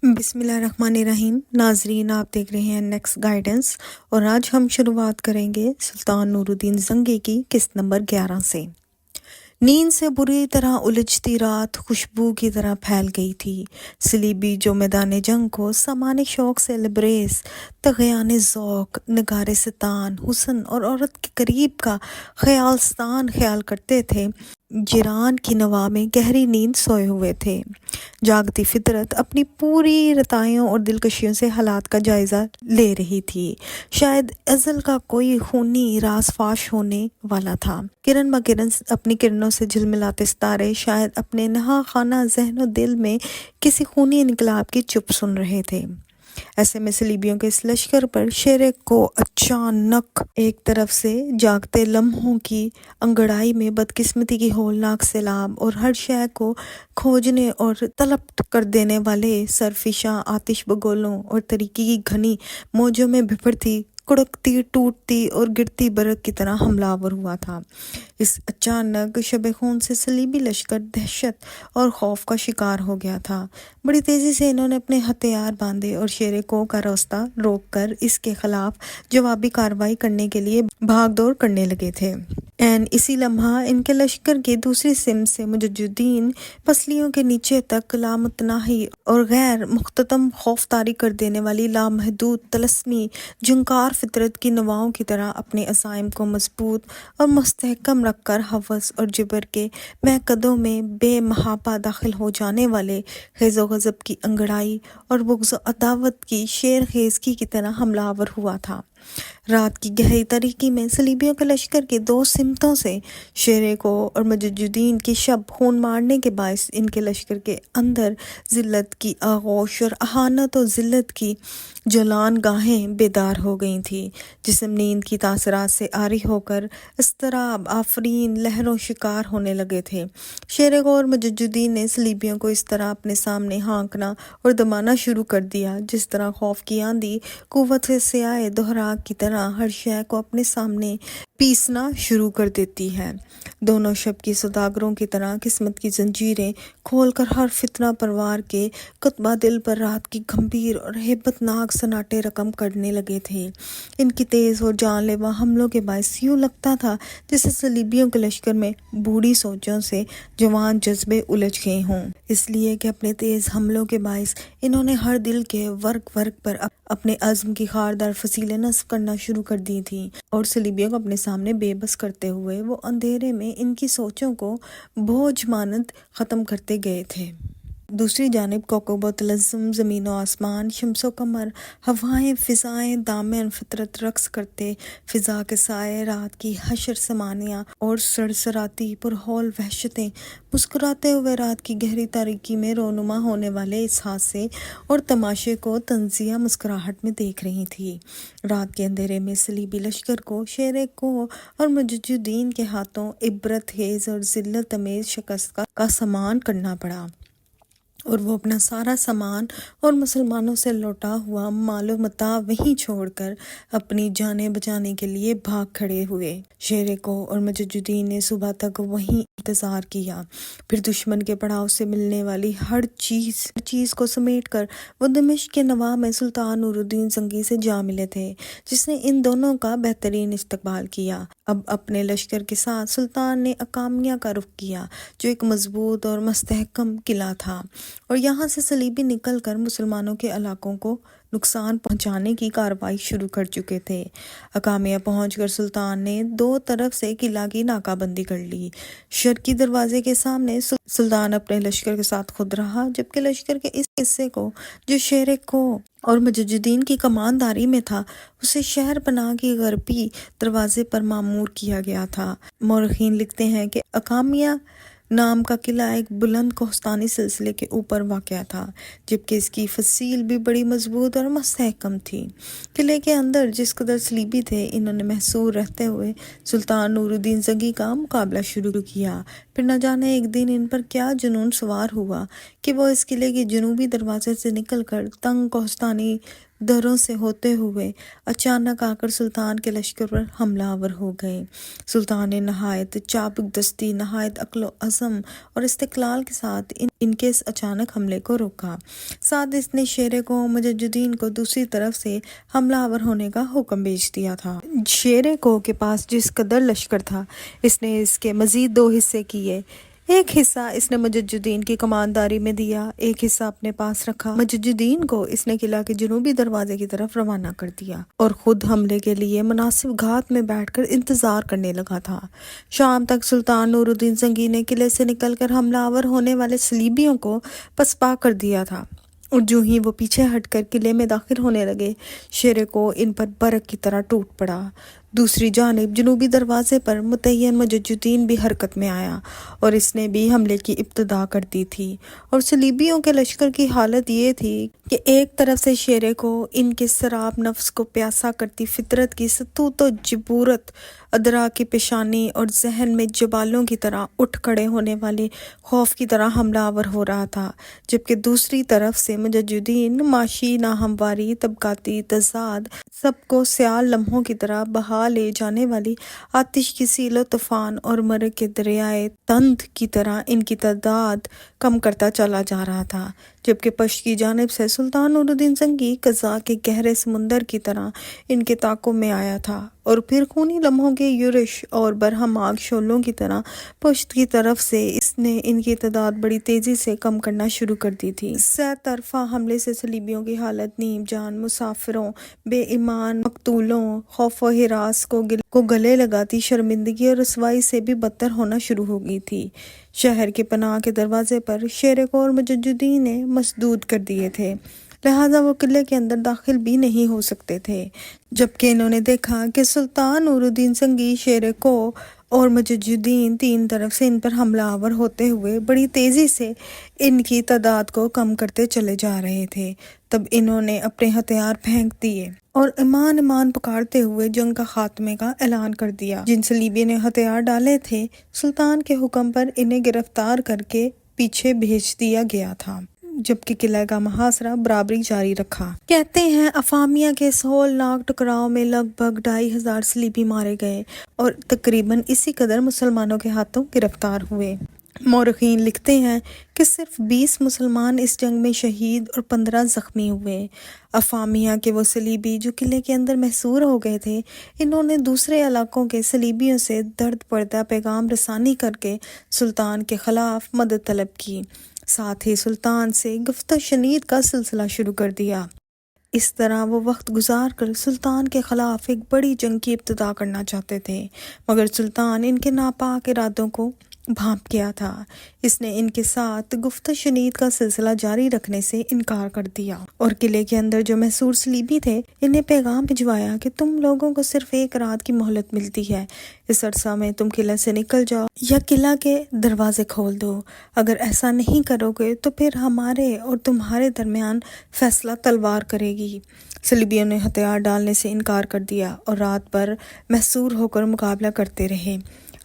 بسم اللہ الرحمن الرحیم۔ ناظرین، آپ دیکھ رہے ہیں نیکسٹ گائیڈنس، اور آج ہم شروعات کریں گے سلطان نور الدین زنگی کی قسط نمبر 11 سے۔ نیند سے بری طرح الجھتی رات خوشبو کی طرح پھیل گئی تھی۔ سلیبی جو میدان جنگ کو سامان شوق سے لبریز، طغیان ذوق، نگار ستان، حسن اور عورت کے قریب کا خیالستان خیال کرتے تھے، جیران کی نوا میں گہری نیند سوئے ہوئے تھے۔ جاگتی فطرت اپنی پوری رتائیوں اور دلکشیوں سے حالات کا جائزہ لے رہی تھی۔ شاید ازل کا کوئی خونی راز فاش ہونے والا تھا۔ کرن بہ کرن اپنی کرنوں سے جھلملاتے ستارے شاید اپنے نہا خانہ ذہن و دل میں کسی خونی انقلاب کی چپ سن رہے تھے۔ ایسے میں سلیبیوں کے اس لشکر پر شیر کو اچانک ایک طرف سے جاگتے لمحوں کی انگڑائی میں بدقسمتی کی ہولناک سیلاب اور ہر شے کو کھوجنے اور تلپ کر دینے والے سرفشاں آتش بگولوں اور تاریکی کی گھنی موجوں میں بھرتی، کڑکتی، ٹوٹتی اور گرتی برق کی طرح حملہ آور ہوا تھا۔ اس اچانک شب خون سے سلیبی لشکر دہشت اور خوف کا شکار ہو گیا تھا۔ بڑی تیزی سے انہوں نے اپنے ہتھیار باندھے اور شیر کو کا راستہ روک کر اس کے خلاف جوابی کارروائی کرنے کے لیے بھاگ دوڑ کرنے لگے تھے۔ اسی لمحہ ان کے لشکر کی دوسری سمت سے مجاہدین پسلیوں کے نیچے تک لامتناہی اور غیر مختتم خوف طاری کر دینے والی لامحدود طلسمی جھنکار فطرت کی نواؤں کی طرح اپنے عزائم کو مضبوط اور مستحکم رکھ کر ہوس اور جبر کے میکدوں میں بے محابہ داخل ہو جانے والے خیز و غضب کی انگڑائی اور بغض و عداوت کی شیر خیزگی کی طرح حملہ آور ہوا تھا۔ رات کی گہری تاریکی میں سلیبیوں کے لشکر کی دو سمتوں سے شیر کو اور مجاہدین کی شب خون مارنے کے باعث ان کے لشکر کے اندر ذلت کی آغوش اور اہانت و ذلت کی جولان گاہیں بیدار ہو گئی تھیں۔ جسم نیند کی تاثرات سے عاری ہو کر اضطراب آفرین لہروں شکار ہونے لگے تھے۔ شیر کو اور مجاہدین نے سلیبیوں کو اس طرح اپنے سامنے ہانکنا اور دبانا شروع کر دیا جس طرح خوف کی آندھی قوت سے سیاہ دہراگ کی طرح ہر شے کو اپنے سامنے پیسنا شروع کر دیتی ہے۔ دونوں شب کی سوداگروں کی طرح قسمت کی زنجیریں کھول کر ہر فتنہ پروار کے کتبہ دل پر رات کی گھمبیر اور ہیبت ناک سناٹے رقم کرنے لگے تھے۔ ان کی تیز اور جان لیوا حملوں کے باعث یوں لگتا تھا جیسے سلیبیوں کے لشکر میں بوڑھی سوچوں سے جوان جذبے الجھ گئے ہوں، اس لیے کہ اپنے تیز حملوں کے باعث انہوں نے ہر دل کے ورگ ورگ پر اپنے عزم کی خاردار فصیلیں نصب کرنا شروع کر دی تھیں، اور سلیبیوں کو اپنے سامنے بے بس کرتے ہوئے وہ اندھیرے میں ان کی سوچوں کو بوجھ مانند ختم کرتے گئے تھے۔ دوسری جانب کوكب و تلزم، زمین و آسمان، شمس و قمر، ہوائیں، فضائیں، دامن فطرت رقص کرتے، فضا کے سائے، رات کی حشر سمانیاں اور سرسراتی پرہول وحشتیں مسکراتے ہوئے رات کی گہری تاریکی میں رونما ہونے والے اس حادثے اور تماشے کو طنزیہ مسکراہٹ میں دیکھ رہی تھی۔ رات کے اندھیرے میں سلیبی لشکر کو شیر کو اور مجاہدین کے ہاتھوں عبرت خیز اور ذلت امیز شکست کا سامان کرنا پڑا، اور وہ اپنا سارا سامان اور مسلمانوں سے لوٹا ہوا مال و متاع وہیں چھوڑ کر اپنی جانیں بچانے کے لیے بھاگ کھڑے ہوئے۔ شیر کو اور مجاہدین نے صبح تک وہیں انتظار کیا، پھر دشمن کے پڑاؤ سے ملنے والی ہر چیز کو سمیٹ کر وہ دمشق کے نواح میں سلطان نور الدین زنگی سے جا ملے تھے، جس نے ان دونوں کا بہترین استقبال کیا۔ اب اپنے لشکر کے ساتھ سلطان نے اکامیہ کا رخ کیا، جو ایک مضبوط اور مستحکم قلعہ تھا، اور یہاں سے سلیبی نکل کر مسلمانوں کے علاقوں کو نقصان پہنچانے کی کارروائی شروع کر چکے تھے۔ اکامیہ پہنچ کر سلطان نے دو طرف سے قلعہ کی ناکہ بندی کر لی۔ شرقی دروازے کے سامنے سلطان اپنے لشکر کے ساتھ خود رہا، جبکہ لشکر کے اس حصے کو جو شیر کو اور مجاہدین کی کمانداری میں تھا اسے شہر پناہ کی غربی دروازے پر معمور کیا گیا تھا۔ مورخین لکھتے ہیں کہ اکامیہ نام کا قلعہ ایک بلند کوہستانی سلسلے کے اوپر واقع تھا، جبکہ اس کی فصیل بھی بڑی مضبوط اور مستحکم تھی۔ قلعے کے اندر جس قدر سلیبی تھے، انہوں نے محصور رہتے ہوئے سلطان نور الدین زنگی کا مقابلہ شروع کیا۔ پھر نہ جانے ایک دن ان پر کیا جنون سوار ہوا کہ وہ اس قلعے کے جنوبی دروازے سے نکل کر تنگ کوہستانی دروں سے ہوتے ہوئے اچانک آ کر سلطان کے لشکر پر حملہ آور ہو گئے۔ سلطان نے نہایت چابک دستی، نہایت عقل و عزم اور استقلال کے ساتھ ان کے اس اچانک حملے کو روکا۔ ساتھ اس نے شیر کو مجددین کو دوسری طرف سے حملہ آور ہونے کا حکم بھیج دیا تھا۔ شیر کو کے پاس جس قدر لشکر تھا، اس نے اس کے مزید 2 حصے کیے۔ ایک حصہ اس نے مجددین کی کمانداری میں دیا، ایک حصہ اپنے پاس رکھا۔ مجددین کو اس نے قلعہ کے جنوبی دروازے کی طرف روانہ کر دیا اور خود حملے کے لیے مناسب گھات میں بیٹھ کر انتظار کرنے لگا تھا۔ شام تک سلطان نور الدین زنگی نے قلعے سے نکل کر حملہ آور ہونے والے صلیبیوں کو پسپا کر دیا تھا، اور جو ہی وہ پیچھے ہٹ کر قلعے میں داخل ہونے لگے، شیر کو ان پر برق کی طرح ٹوٹ پڑا۔ دوسری جانب جنوبی دروازے پر متعین مجددین بھی حرکت میں آیا اور اس نے بھی حملے کی ابتدا کر دی تھی، اور صلیبیوں کے لشکر کی حالت یہ تھی کہ ایک طرف سے شیر کو ان کے سراب نفس کو پیاسا کرتی فطرت کی ستوت و جبورت، ادرا کی پیشانی اور ذہن میں جبالوں کی طرح اٹھ کھڑے ہونے والے خوف کی طرح حملہ آور ہو رہا تھا، جبکہ دوسری طرف سے مجددین معاشی ناہمواری، طبقاتی تضاد، سب کو سیال لمحوں کی طرح بہا لے جانے والی آتش کی سیل و طوفان اور مرگ کے دریائے تند کی طرح ان کی تعداد کم کرتا چلا جا رہا تھا، جبکہ پشت کی جانب سے سلطان نور الدین زنگی قضاء کے گہرے سمندر کی طرح ان کے تعاقب میں آیا تھا، اور پھر خونی لمحوں کے یورش اور برہم آگ شعلوں کی طرح پشت کی طرف سے اس نے ان کی تعداد بڑی تیزی سے کم کرنا شروع کر دی تھی۔ سہ طرفہ حملے سے صلیبیوں کی حالت نیم جان مسافروں، بے ایمان مقتولوں، خوف و ہراس کو گلے لگاتی شرمندگی اور رسوائی سے بھی بدتر ہونا شروع ہو گئی تھی۔ شہر کے پناہ کے دروازے پر شیر کو اور مجددین نے مسدود کر دیے تھے، لہٰذا وہ قلعے کے اندر داخل بھی نہیں ہو سکتے تھے۔ جبکہ انہوں نے دیکھا کہ سلطان نور الدین زنگی، شیر کو اور مجددین تین طرف سے ان پر حملہ آور ہوتے ہوئے بڑی تیزی سے ان کی تعداد کو کم کرتے چلے جا رہے تھے، تب انہوں نے اپنے ہتھیار پھینک دیے اور ایمان پکارتے ہوئے جنگ کا خاتمے کا اعلان کر دیا۔ جن صلیبی نے ہتھیار ڈالے تھے، سلطان کے حکم پر انہیں گرفتار کر کے پیچھے بھیج دیا گیا تھا، جبکہ قلعہ کا محاصرہ برابری جاری رکھا۔ کہتے ہیں افامیہ کے اس ہولناک ٹکراؤ میں لگ بھگ 2500 صلیبی مارے گئے اور تقریباً اسی قدر مسلمانوں کے ہاتھوں گرفتار ہوئے۔ مورخین لکھتے ہیں کہ صرف 20 مسلمان اس جنگ میں شہید اور 15 زخمی ہوئے۔ افامیہ کے وہ صلیبی جو قلعے کے اندر محصور ہو گئے تھے، انہوں نے دوسرے علاقوں کے صلیبیوں سے درد پردہ پیغام رسانی کر کے سلطان کے خلاف مدد طلب کی، ساتھ ہی سلطان سے گفت و شنید کا سلسلہ شروع کر دیا۔ اس طرح وہ وقت گزار کر سلطان کے خلاف ایک بڑی جنگ کی ابتدا کرنا چاہتے تھے، مگر سلطان ان کے ناپاک ارادوں کو بھانپ گیا تھا۔ اس نے ان کے ساتھ گفت و شنید کا سلسلہ جاری رکھنے سے انکار کر دیا، اور قلعے کے اندر جو محصور صلیبی تھے انہیں پیغام بھجوایا کہ تم لوگوں کو صرف 1 رات کی مہلت ملتی ہے، اس عرصہ میں تم قلعہ سے نکل جاؤ یا قلعہ کے دروازے کھول دو، اگر ایسا نہیں کرو گے تو پھر ہمارے اور تمہارے درمیان فیصلہ تلوار کرے گی۔ صلیبیوں نے ہتھیار ڈالنے سے انکار کر دیا اور رات بھر محصور ہو کر مقابلہ کرتے رہے۔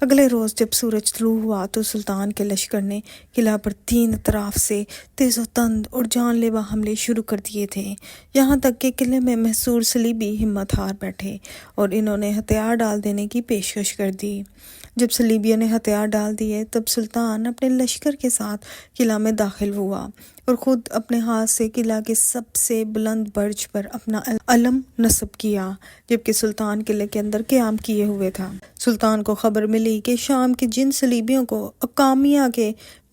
اگلے روز جب سورج طلوع ہوا تو سلطان کے لشکر نے قلعہ پر 3 اطراف سے تیز و تند اور جان لیوا حملے شروع کر دیے تھے، یہاں تک کہ قلعے میں محصور صلیبی ہمت ہار بیٹھے اور انہوں نے ہتھیار ڈال دینے کی پیشکش کر دی۔ جب صلیبیوں نے ہتھیار ڈال دیے تب سلطان اپنے لشکر کے ساتھ قلعہ میں داخل ہوا اور خود اپنے ہاتھ سے قلعہ کے سب سے بلند برج پر اپنا علم نصب کیا، جبکہ سلطان قلعے کے اندر قیام کیے ہوئے تھا۔ سلطان کو خبر ملی کہ شام کے جن صلیبیوں کو اقامیہ کے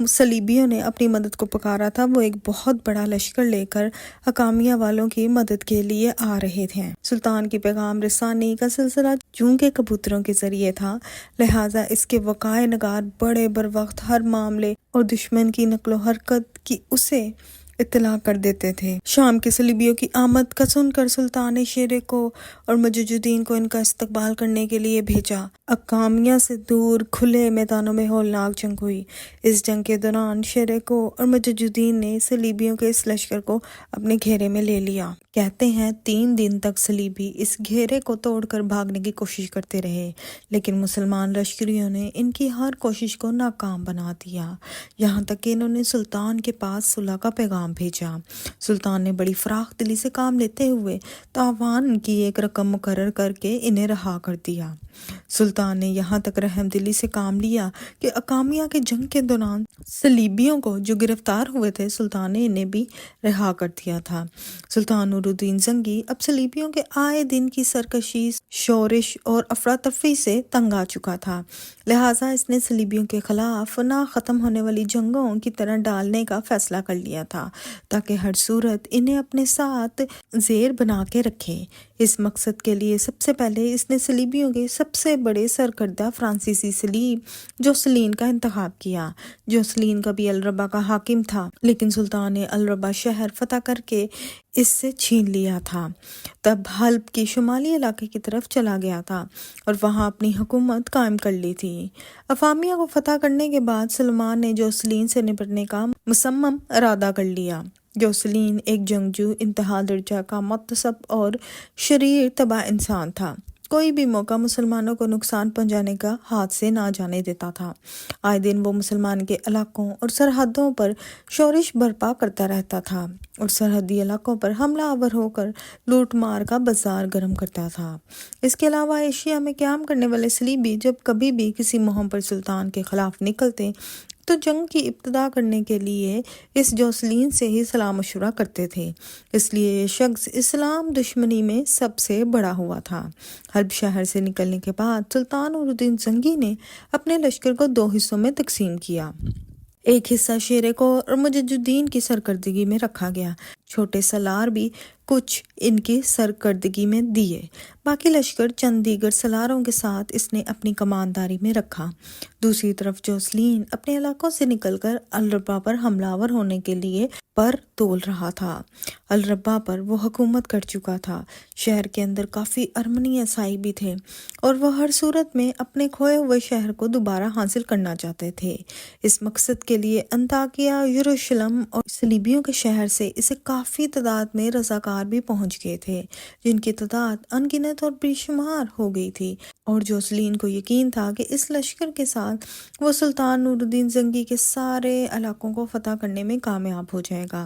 صلیبیوں نے اپنی مدد کو پکارا تھا، وہ ایک بہت بڑا لشکر لے کر اقامیہ والوں کی مدد کے لیے آ رہے تھے۔ سلطان کی پیغام رسانی کا سلسلہ چونکہ کبوتروں کے ذریعے تھا، لہٰذا اس کے وقائع نگار بڑے بر وقت ہر معاملے اور دشمن کی نقل و حرکت کی اسے اطلاع کر دیتے تھے۔ شام کے صلیبیوں کی آمد کا سن کر سلطان نے شیر کو اور مجددین کو ان کا استقبال کرنے کے لیے بھیجا۔ اقامیہ سے دور کھلے میدانوں میں ہولناک جنگ ہوئی۔ اس جنگ کے دوران شیر کو اور مجددین نے صلیبیوں کے اس لشکر کو اپنے گھیرے میں لے لیا۔ کہتے ہیں 3 دن تک صلیبی اس گھیرے کو توڑ کر بھاگنے کی کوشش کرتے رہے، لیکن مسلمان لشکریوں نے ان کی ہر کوشش کو ناکام بنا دیا، یہاں تک کہ انہوں نے سلطان کے پاس صلح کا پیغام پیغام بھیجا۔ سلطان نے بڑی فراخ دلی سے کام لیتے ہوئے تاوان کی ایک رقم مقرر کر کے انہیں رہا کر دیا۔ سلطان نے یہاں تک رحم دلی سے کام لیا کہ اقامیہ کے جنگ کے دوران صلیبیوں کو جو گرفتار ہوئے تھے سلطان نے انہیں بھی رہا کر دیا تھا۔ سلطان نور الدین زنگی اب صلیبیوں کے آئے دن کی سرکشی، شورش اور افراتفری سے تنگ آ چکا تھا، لہٰذا اس نے صلیبیوں کے خلاف نہ ختم ہونے والی جنگوں کی طرح ڈالنے کا فیصلہ کر لیا تھا تاکہ ہر صورت انہیں اپنے ساتھ زیر بنا کے رکھے۔ اس مقصد کے لیے سب سے پہلے اس نے صلیبیوں کے سب سے بڑے سرکردہ فرانسیسی صلیب جوسلین کا انتخاب کیا۔ جوسلین کبھی الربا کا حاکم تھا، لیکن سلطان نے الربا شہر فتح کر کے اس سے چھین لیا تھا، تب حلب کی شمالی علاقے کی طرف چلا گیا تھا اور وہاں اپنی حکومت قائم کر لی تھی۔ افامیہ کو فتح کرنے کے بعد سلمان نے جوسلین سے نپٹنے کا مصمم ارادہ کر لیا۔ جوسلین ایک جنگجو، انتہا درجہ کا متعصب اور شریر طبع انسان تھا۔ کوئی بھی موقع مسلمانوں کو نقصان پہنچانے کا ہاتھ سے نہ جانے دیتا تھا۔ آئے دن وہ مسلمان کے علاقوں اور سرحدوں پر شورش برپا کرتا رہتا تھا اور سرحدی علاقوں پر حملہ آور ہو کر لوٹ مار کا بازار گرم کرتا تھا۔ اس کے علاوہ ایشیا میں قیام کرنے والے صلیبی جب کبھی بھی کسی مہم پر سلطان کے خلاف نکلتے تو جنگ کی ابتدا کرنے کے لیے اس جوسلین سے ہی صلاح مشورہ کرتے تھے، اس لیے یہ شخص اسلام دشمنی میں سب سے بڑا ہوا تھا۔ حلب شہر سے نکلنے کے بعد سلطان نور الدین زنگی نے اپنے لشکر کو 2 حصوں میں تقسیم کیا۔ ایک حصہ شیر کو اور مجددین کی سرکردگی میں رکھا گیا، چھوٹے سالار بھی کچھ ان کی سرکردگی میں دیے، باقی لشکر چند دیگر سالاروں کے ساتھ اس نے اپنی کمانداری میں رکھا۔ دوسری طرف جوسلین اپنے علاقوں سے نکل کر الربا پر حملہ آور ہونے کے لیے پر تول رہا تھا۔ الربا پر وہ حکومت کر چکا تھا، شہر کے اندر کافی ارمنی عیسائی بھی تھے اور وہ ہر صورت میں اپنے کھوئے ہوئے شہر کو دوبارہ حاصل کرنا چاہتے تھے۔ اس مقصد کے لیے انطاکیہ، یروشلم اور صلیبیوں کے شہر سے اسے کافی تعداد میں رضاکار بھی پہنچ گئے تھے، جن کی تعداد ان گنت اور بے شمار ہو گئی تھی، اور جوسلین کو یقین تھا کہ اس لشکر کے ساتھ وہ سلطان نور الدین زنگی کے سارے علاقوں کو فتح کرنے میں کامیاب ہو جائے گا۔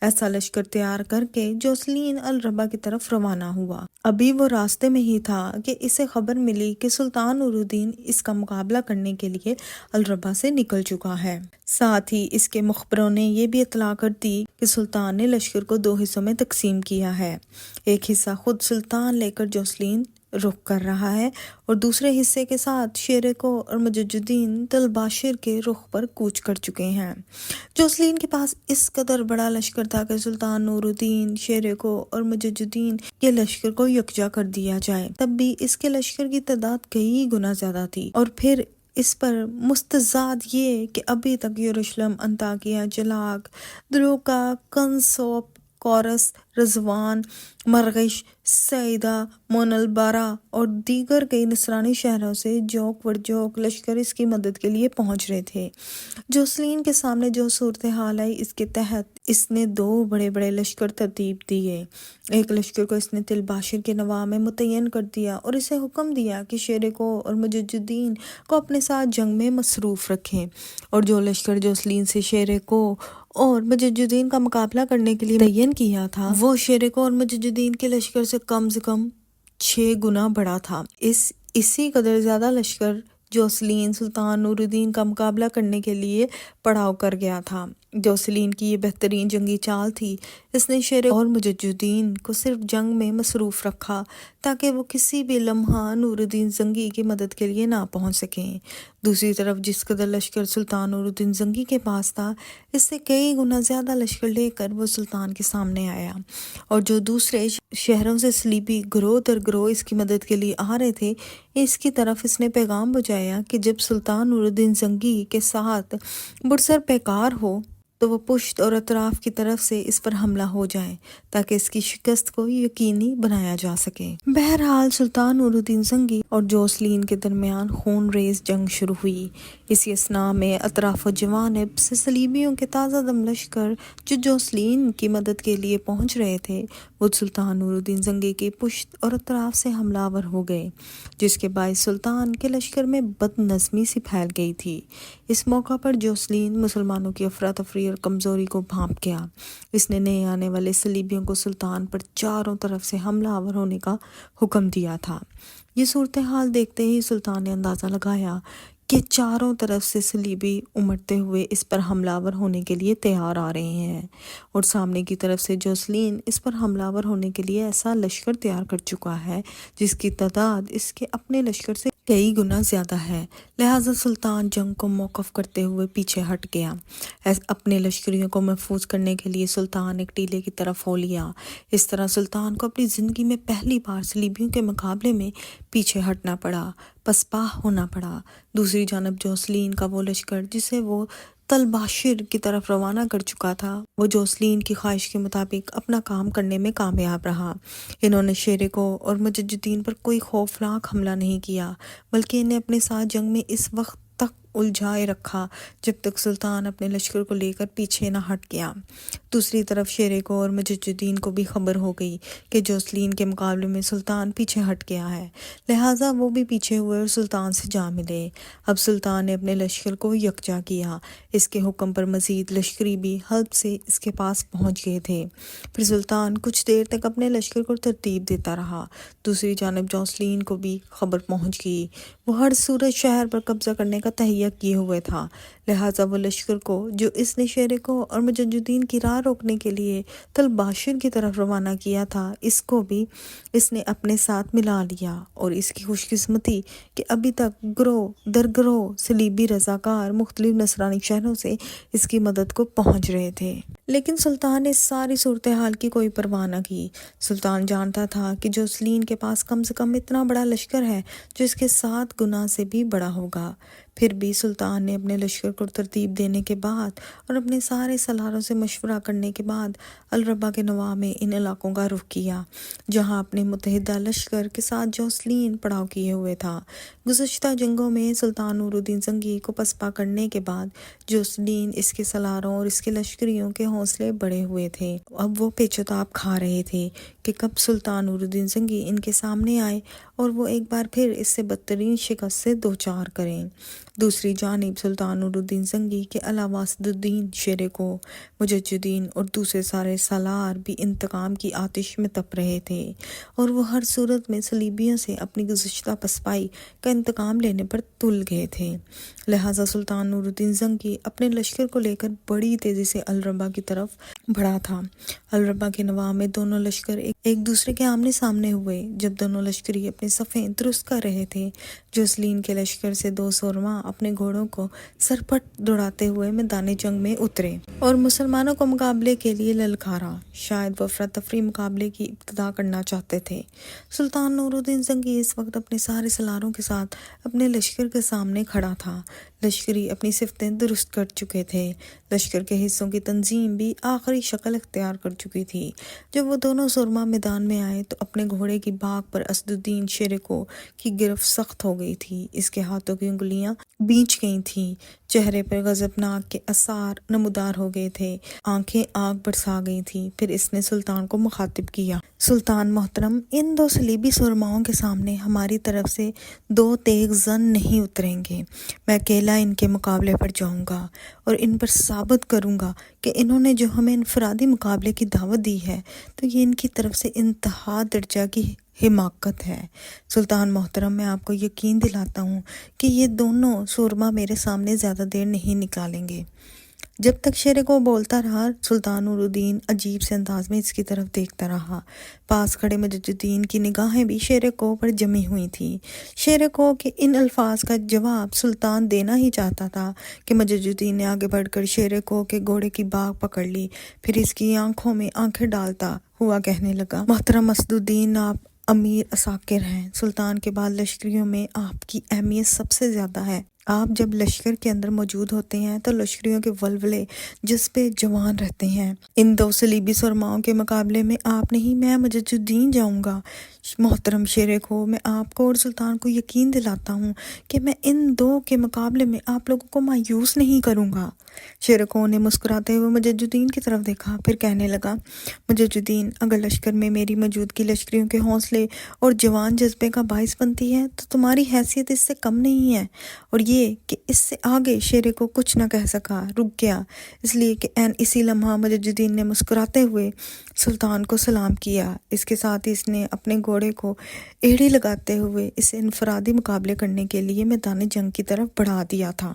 ایسا لشکر تیار کر کے جوسلین الربا کی طرف روانہ ہوا۔ ابھی وہ راستے میں ہی تھا کہ اسے خبر ملی کہ سلطان نور الدین اس کا مقابلہ کرنے کے لیے الربا سے نکل چکا ہے۔ ساتھ ہی اس کے مخبروں نے یہ بھی اطلاع کر دی کہ سلطان نے لشکر کو 2 حصوں میں تقسیم کیا ہے، ایک حصہ خود سلطان لے کر جوسلین رخ کر رہا ہے اور دوسرے حصے کے ساتھ شیرکو اور مجددین تلباشر کے رخ پر کوچ کر چکے ہیں۔ جوسلین کے پاس اس قدر بڑا لشکر تھا کہ سلطان نور الدین، شیرکو اور مجددین کے لشکر کو یکجا کر دیا جائے تب بھی اس کے لشکر کی تعداد کئی گنا زیادہ تھی، اور پھر اس پر مستزاد یہ کہ ابھی تک یروشلم، انطاکیہ، جلاک، دروکا، کنسوپ، کورس، رضوان، مرغش، سعیدہ، مونلبارا اور دیگر کئی نصرانی شہروں سے جوک ورجوک لشکر اس کی مدد کے لیے پہنچ رہے تھے۔ جوسلین کے سامنے جو صورتحال آئی، اس کے تحت اس نے 2 بڑے بڑے لشکر ترتیب دیے۔ ایک لشکر کو اس نے تلباشر کے نواح میں متعین کر دیا اور اسے حکم دیا کہ شیرکو اور مجددین کو اپنے ساتھ جنگ میں مصروف رکھیں، اور جو لشکر جوسلین سے شیرکو اور مجددین کا مقابلہ کرنے کے لیے تعین کیا تھا وہ شیرکو اور مجددین کے لشکر سے کم 6 گنا بڑا تھا۔ اسی قدر زیادہ لشکر جوسلین سلطان نور الدین کا مقابلہ کرنے کے لیے پڑاؤ کر گیا تھا۔ جوسلین کی یہ بہترین جنگی چال تھی، اس نے شیرکو اور مجددین کو صرف جنگ میں مصروف رکھا تاکہ وہ کسی بھی لمحہ نور الدین زنگی کی مدد کے لیے نہ پہنچ سکیں۔ دوسری طرف جس قدر لشکر سلطان نور الدین زنگی کے پاس تھا، اس سے کئی گنا زیادہ لشکر لے کر وہ سلطان کے سامنے آیا، اور جو دوسرے شہروں سے صلیبی گروہ در گروہ اس کی مدد کے لیے آ رہے تھے، اس کی طرف اس نے پیغام بھجایا کہ جب سلطان نور الدین زنگی کے ساتھ برسر پیکار ہو تو وہ پشت اور اطراف کی طرف سے اس پر حملہ ہو جائے تاکہ اس کی شکست کو یقینی بنایا جا سکے۔ بہرحال سلطان نور الدین زنگی اور جوسلین کے درمیان خون ریز جنگ شروع ہوئی۔ اسی اثناء میں اطراف و جوانب سے صلیبیوں کے تازہ دم لشکر جو جوسلین کی مدد کے لیے پہنچ رہے تھے وہ سلطان نور الدین زنگی کی پشت اور اطراف سے حملہ آور ہو گئے، جس کے باعث سلطان کے لشکر میں بد نظمی سی پھیل گئی تھی۔ اس موقع پر جوسلین مسلمانوں کی افراتفری اور کمزوری کو بھانپ گیا۔ اس نے نئے آنے والے صلیبیوں کو سلطان پر چاروں طرف سے حملہ آور ہونے کا حکم دیا تھا۔ یہ صورتحال دیکھتے ہی سلطان نے اندازہ لگایا کہ چاروں طرف سے صلیبی امڑتے ہوئے اس پر حملہ آور ہونے کے لیے تیار آ رہے ہیں، اور سامنے کی طرف سے جوسلین اس پر حملہ آور ہونے کے لیے ایسا لشکر تیار کر چکا ہے جس کی تعداد اس کے اپنے لشکر سے کئی گنا زیادہ ہے۔ لہٰذا سلطان جنگ کو موقف کرتے ہوئے پیچھے ہٹ گیا۔ اپنے لشکریوں کو محفوظ کرنے کے لیے سلطان ایک ٹیلے کی طرف ہو لیا۔ اس طرح سلطان کو اپنی زندگی میں پہلی بار صلیبیوں کے مقابلے میں پیچھے ہٹنا پڑا، پسپاہ ہونا پڑا۔ دوسری جانب جوسلین کا وہ لشکر جسے وہ تلباشر کی طرف روانہ کر چکا تھا، وہ جوسلین کی خواہش کے مطابق اپنا کام کرنے میں کامیاب رہا۔ انہوں نے شیرکو اور مجددین پر کوئی خوفناک حملہ نہیں کیا، بلکہ انہیں اپنے ساتھ جنگ میں اس وقت تک الجھائے رکھا جب تک سلطان اپنے لشکر کو لے کر پیچھے نہ ہٹ گیا۔ دوسری طرف شیرکو اور مجددین کو بھی خبر ہو گئی کہ جوسلین کے مقابلے میں سلطان پیچھے ہٹ گیا ہے، لہٰذا وہ بھی پیچھے ہوئے اور سلطان سے جا ملے۔ اب سلطان نے اپنے لشکر کو یکجا کیا۔ اس کے حکم پر مزید لشکری بھی حلب سے اس کے پاس پہنچ گئے تھے۔ پھر سلطان کچھ دیر تک اپنے لشکر کو ترتیب دیتا رہا۔ دوسری جانب جوسلین کو بھی خبر پہنچ گئی، وہ ہر صورت شہر پر قبضہ کرنے کا تہیہ کیے ہوئے تھا، لہٰذا وہ لشکر کو جو اس نے شیرکو اور مجددین کی راہ روکنے کے لیے تلباشر کی طرف روانہ کیا تھا، اس کو بھی اس نے اپنے ساتھ ملا لیا۔ اور اس کی خوش قسمتی کہ ابھی تک گروہ در گروہ صلیبی رضاکار مختلف نصرانی شہروں سے اس کی مدد کو پہنچ رہے تھے، لیکن سلطان نے اس ساری صورتحال کی کوئی پرواہ نہ کی۔ سلطان جانتا تھا کہ جوسلین کے پاس کم سے کم اتنا بڑا لشکر ہے جو اس کے 7 گنا سے بھی بڑا ہوگا۔ پھر بھی سلطان نے اپنے لشکر کو ترتیب دینے کے بعد اور اپنے سارے سالاروں سے مشورہ کرنے کے بعد الربا کے نواح میں ان علاقوں کا رخ کیا جہاں اپنے متحدہ لشکر کے ساتھ جوسلین پڑاؤ کیے ہوئے تھا۔ گزشتہ جنگوں میں سلطان نور الدین زنگی کو پسپا کرنے کے بعد جوسلین، اس کے سالاروں اور اس کے لشکریوں کے حوصلے بڑھے ہوئے تھے۔ اب وہ پیچ و تاب کھا رہے تھے کہ کب سلطان نور الدین زنگی ان کے سامنے آئے اور وہ ایک بار پھر اس سے بدترین شکست سے دوچار کریں۔ دوسری جانب سلطان نور الدین زنگی کے علاوہ اسد الدین، شیرکو، مجددین اور دوسرے سارے سالار بھی انتقام کی آتش میں تپ رہے تھے، اور وہ ہر صورت میں صلیبیوں سے اپنی گزشتہ پسپائی کا انتقام لینے پر تل گئے تھے۔ لہٰذا سلطان نور الدین زنگی اپنے لشکر کو لے کر بڑی تیزی سے الربا کی طرف بڑھا تھا۔ الربا کے نواح میں دونوں لشکر ایک دوسرے کے آمنے سامنے ہوئے۔ جب دونوں لشکری اپنے صفیں درست کر رہے تھے، جوسلین کے لشکر سے 2 سورما اپنے گھوڑوں کو سرپٹ دوڑاتے ہوئے میدان جنگ میں اترے اور مسلمانوں کو مقابلے کے لیے للکارا۔ شاید وہ افراتفری مقابلے کی ابتدا کرنا چاہتے تھے۔ سلطان نور الدین زنگی اس وقت اپنے سارے سالاروں کے ساتھ اپنے لشکر کے سامنے کھڑا تھا۔ لشکری اپنی صفتیں درست کر چکے تھے، لشکر کے حصوں کی تنظیم بھی آخری شکل اختیار کر چکی تھی۔ جب وہ دونوں سورما میدان میں آئے تو اپنے گھوڑے کی باگ پر اسد الدین شیرکو کی گرفت سخت ہو گئی تھی، اس کے ہاتھوں کی انگلیاں بیچ گئی تھیں، چہرے پر غضبناک کے آثار نمودار ہو گئے تھے، آنکھیں آگ برسا گئی تھیں۔ پھر اس نے سلطان کو مخاطب کیا، سلطان محترم، ان 2 صلیبی سورماؤں کے سامنے ہماری طرف سے 2 تیغ زن نہیں اتریں گے۔ میں اکیلا ان کے مقابلے پر جاؤں گا اور ان پر ثابت کروں گا کہ انہوں نے جو ہمیں انفرادی مقابلے کی دعوت دی ہے تو یہ ان کی طرف سے انتہا درجہ کی حماقت ہے۔ سلطان محترم، میں آپ کو یقین دلاتا ہوں کہ یہ دونوں سورما میرے سامنے زیادہ دیر نہیں نکالیں گے۔ جب تک شیرکو بولتا رہا، سلطان نور الدین عجیب سے انداز میں اس کی طرف دیکھتا رہا۔ پاس کھڑے مجددین کی نگاہیں بھی شیرکو پر جمی ہوئی تھیں۔ شیرکو کے ان الفاظ کا جواب سلطان دینا ہی چاہتا تھا کہ مجددین نے آگے بڑھ کر شیرکو کے گھوڑے کی باگ پکڑ لی، پھر اس کی آنکھوں میں آنکھیں ڈالتا ہوا کہنے لگا، محترم اسد الدین، آپ امیر عساکر ہیں، سلطان کے بعد لشکریوں میں آپ کی اہمیت سب سے زیادہ ہے۔ آپ جب لشکر کے اندر موجود ہوتے ہیں تو لشکریوں کے ولولے جذبے جوان رہتے ہیں۔ ان 2 صلیبی سرماؤں کے مقابلے میں آپ نہیں، میں مجددین جاؤں گا۔ محترم شیر کو، میں آپ کو اور سلطان کو یقین دلاتا ہوں کہ میں ان دو کے مقابلے میں آپ لوگوں کو مایوس نہیں کروں گا۔ شیر کو نے مسکراتے ہوئے مجد الدین کی طرف دیکھا، پھر کہنے لگا، مجد الدین، اگر لشکر میں میری موجودگی لشکریوں کے حوصلے اور جوان جذبے کا باعث بنتی ہے تو تمہاری حیثیت اس سے کم نہیں ہے۔ اور یہ کہ اس سے آگے شیر کو کچھ نہ کہہ سکا، رک گیا، اس لیے کہ عین اسی لمحہ مجد الدین نے مسکراتے ہوئے سلطان کو سلام کیا۔ اس کے ساتھ ہی اس نے اپنے گھوڑے کو ایڑی لگاتے ہوئے اسے انفرادی مقابلے کرنے کے لیے میدان جنگ کی طرف بڑھا دیا تھا۔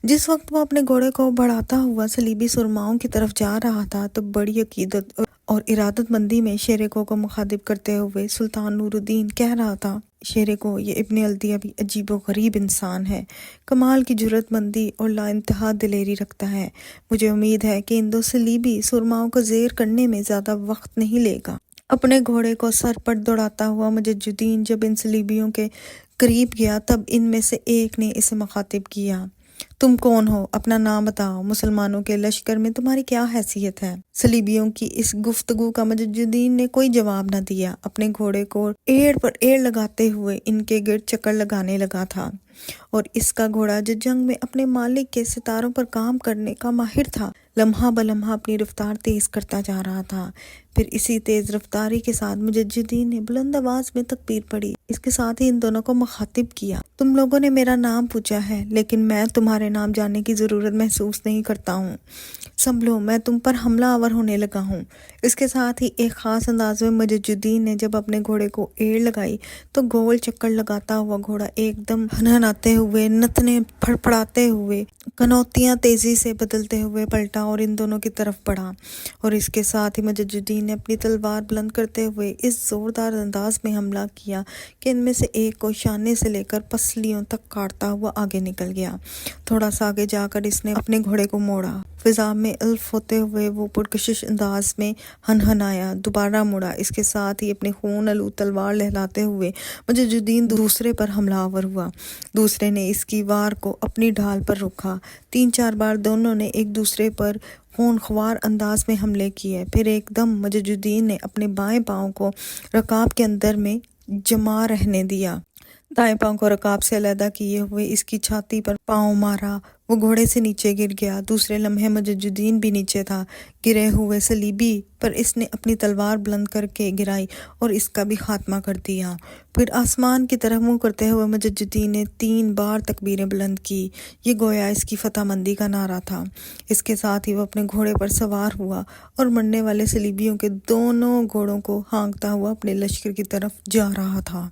جس وقت وہ اپنے گھوڑے کو بڑھاتا ہوا صلیبی سرماؤں کی طرف جا رہا تھا تو بڑی عقیدت اور ارادت مندی میں شیرکو کو مخاطب کرتے ہوئے سلطان نور الدین کہہ رہا تھا، شیرکو، یہ ابن الدیہ بھی عجیب و غریب انسان ہے، کمال کی جرات مندی اور لا انتہا دلیری رکھتا ہے۔ مجھے امید ہے کہ ان دو صلیبی سرماؤں کو زیر کرنے میں زیادہ وقت نہیں لے گا۔ اپنے گھوڑے کو سر پر دوڑاتا ہوا مجد الدین جب ان صلیبیوں کے قریب گیا تب ان میں سے ایک نے اسے مخاطب کیا، تم کون ہو؟ اپنا نام بتاؤ، مسلمانوں کے لشکر میں تمہاری کیا حیثیت ہے؟ صلیبیوں کی اس گفتگو کا مجد الدین نے کوئی جواب نہ دیا، اپنے گھوڑے کو ایڑ پر ایڑ لگاتے ہوئے ان کے گرد چکر لگانے لگا تھا۔ اور اس کا گھوڑا جو جنگ میں اپنے مالک کے ستاروں پر کام کرنے کا ماہر تھا، لمحہ بلمحہ اپنی رفتار تیز کرتا جا رہا تھا۔ پھر اسی تیز رفتاری کے ساتھ مجد الدین نے بلند آواز میں تکبیر پڑھی، اس کے ساتھ ہی ان دونوں کو مخاطب کیا، تم لوگوں نے میرا نام پوچھا ہے لیکن میں تمہارے نام جاننے کی ضرورت محسوس نہیں کرتا ہوں، سنبھلو، میں تم پر حملہ آور ہونے لگا ہوں۔ اس کے ساتھ ہی ایک خاص انداز میں مجد الدین نے جب اپنے گھوڑے کو ایڑ لگائی تو گول چکر لگاتا ہوا گھوڑا ایک دم ہنہناتے ہوئے، نتنے پھڑپڑاتے ہوئے، کنوتیاں تیزی سے بدلتے ہوئے پلٹا اور ان دونوں کی طرف بڑھا۔ اور اس کے ساتھ ہی مجد الدین نے اپنی تلوار بلند کرتے ہوئے اس زوردار انداز میں حملہ کیا کہ ان میں سے ایک کو شانے سے لے کر پسلیوں تک کاٹتا ہوا آگے نکل گیا۔ تھوڑا سا آگے جا کر اس نے اپنے گھوڑے کو موڑا، فضا میں الف ہوتے ہوئے وہ پرکشش انداز میں ہنہنایا، دوبارہ مڑا، اس کے ساتھ ہی اپنے خون آلود تلوار لہلاتے ہوئے مجد الدین دوسرے پر حملہ آور ہوا۔ دوسرے نے اس کی وار کو اپنی ڈھال پر روکا، 3-4 بار دونوں نے ایک دوسرے پر خون خوار انداز میں حملے کیے، پھر ایک دم مجد الدین نے اپنے بائیں پاؤں کو رکاب کے اندر میں جما رہنے دیا، دائیں پاؤں کو رکاب سے علیحدہ کیے ہوئے اس کی چھاتی پر پاؤں مارا، وہ گھوڑے سے نیچے گر گیا۔ دوسرے لمحے مجد الدین بھی نیچے تھا، گرے ہوئے صلیبی پر اس نے اپنی تلوار بلند کر کے گرائی اور اس کا بھی خاتمہ کر دیا۔ پھر آسمان کی طرف منہ کرتے ہوئے مجد الدین نے 3 بار تکبیریں بلند کی، یہ گویا اس کی فتح مندی کا نعرہ تھا۔ اس کے ساتھ ہی وہ اپنے گھوڑے پر سوار ہوا اور مرنے والے صلیبیوں کے دونوں گھوڑوں کو ہانکتا ہوا اپنے لشکر کی طرف جا رہا تھا۔